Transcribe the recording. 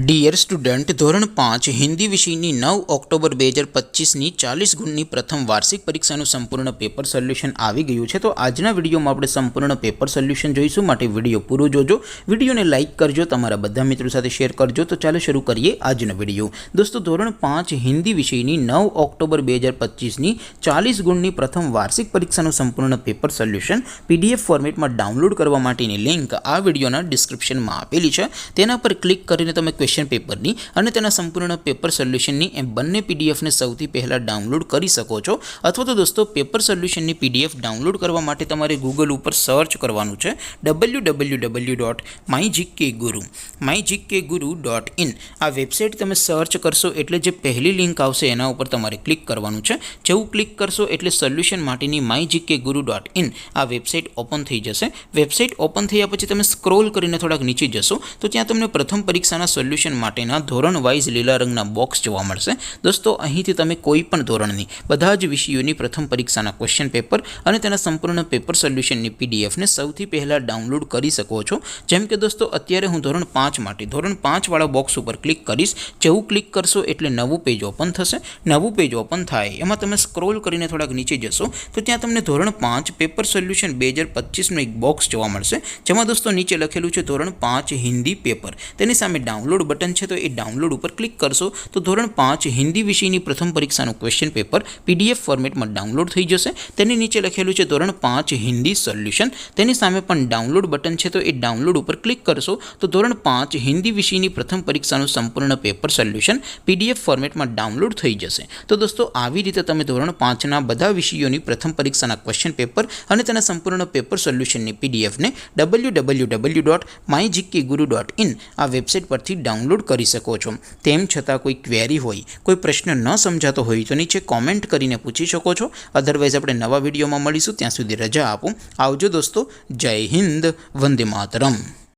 Dear student, ધોરણ 5 હિન્દી વિષયની 9 October 2025ની 40 ગુણની પ્રથમ વાર્ષિક પરીક્ષાનું સંપૂર્ણ પેપર સોલ્યુશન આવી ગયું છે। તો આજના વિડીયોમાં આપણે સંપૂર્ણ પેપર સોલ્યુશન જોઈશું, માટે વિડીયો પૂરો જોજો। વિડીયોને લાઇક કરજો, તમારા બધા મિત્રો સાથે શેર કરજો। તો ચાલો શરૂ કરીએ આજનો વિડીયો। દોસ્તો, ધોરણ 5 હિન્દી વિષયની 9 ઓક્ટોબર 2025ની 40 ગુણની પ્રથમ વાર્ષિક પરીક્ષાનું સંપૂર્ણ પેપર સોલ્યુશન PDF ફોર્મેટમાં ડાઉનલોડ કરવા માટેની લિંક આ વિડીયોના ડિસ્ક્રિપ્શનમાં આપેલી છે। તેના પર ક્લિક કરીને તમે ક્વેશ્ચન પેપરની અને તેના સંપૂર્ણ પેપર સોલ્યુશનની એ બંને પીડીએફને સૌથી પહેલાં ડાઉનલોડ કરી શકો છો। અથવા તો દોસ્તો, પેપર સોલ્યુશનની પીડીએફ ડાઉનલોડ કરવા માટે તમારે ગૂગલ ઉપર સર્ચ કરવાનું છે www.mygkguru.in। આ વેબસાઇટ તમે સર્ચ કરશો એટલે જે પહેલી લિંક આવશે એના ઉપર તમારે ક્લિક કરવાનું છે। જેવું ક્લિક કરશો એટલે સોલ્યુશન માટેની mygkguru.in આ વેબસાઇટ ઓપન થઈ જશે। વેબસાઇટ ઓપન થયા પછી તમે સ્ક્રોલ કરીને થોડાક નીચે જશો તો ત્યાં તમને પ્રથમ પરીક્ષાના સોલ્યુશન માટેના ધોરણ વાઇઝ લીલા રંગના બોક્સ જોવા મળશે। દોસ્તો, અહીંથી તમે કોઈ પણ ધોરણની બધા જ વિષયોની પ્રથમ પરીક્ષાના ક્વેશ્ચન પેપર અને તેના સંપૂર્ણ પેપર સોલ્યુશનની પીડીએફને સૌથી પહેલાં ડાઉનલોડ કરી શકો છો। જેમ કે દોસ્તો, અત્યારે હું ધોરણ 5 માટે ધોરણ 5 વાળા બોક્સ ઉપર ક્લિક કરીશ। જેવું ક્લિક કરશો એટલે નવું પેજ ઓપન થશે। નવું પેજ ઓપન થાય એમાં તમે સ્ક્રોલ કરીને થોડાક નીચે જશો તો ત્યાં તમને ધોરણ 5 પેપર સોલ્યુશન 2025નું એક બોક્સ જોવા મળશે, જેમાં દોસ્તો નીચે લખેલું છે ધોરણ 5 હિન્દી પેપર। તેની સામે ડાઉનલોડ બટન છે, તો એ ડાઉનલોડ ઉપર ક્લિક કરશો તો ધોરણ 5 હિન્દી વિષયની પ્રથમ પરીક્ષાનું ક્વેશ્ચન પેપર PDF ફોર્મેટમાં ડાઉનલોડ થઈ જશે। તેની નીચે લખેલું છે ધોરણ 5 હિન્દી સોલ્યુશન। તેની સામે પણ ડાઉનલોડ બટન છે, તો એ ડાઉનલોડ ઉપર ક્લિક કરશો તો ધોરણ 5 હિન્દી વિષયની પ્રથમ પરીક્ષાનું સંપૂર્ણ પેપર સોલ્યુશન PDF ફોર્મેટમાં ડાઉનલોડ થઈ જશે। તો દોસ્તો, આવી રીતે તમે ધોરણ 5ના બધા વિષયોની પ્રથમ પરીક્ષાના ક્વેશ્ચન પેપર અને તેના સંપૂર્ણ પેપર સોલ્યુશનની પીડીએફને www.mygkguru.in આ વેબસાઇટ પરથી ડાઉનલોડ કરી શકો છો। તેમ છતાં કોઈ ક્વેરી હોય, કોઈ પ્રશ્ન ન સમજાતો હોય તો નીચે કોમેન્ટ કરીને પૂછી શકો છો। અધરવાઇઝ આપણે નવા વિડીયોમાં મળીશું, ત્યાં સુધી રજા આપો। આવજો દોસ્તો, જય હિન્દ, વંદે માતરમ।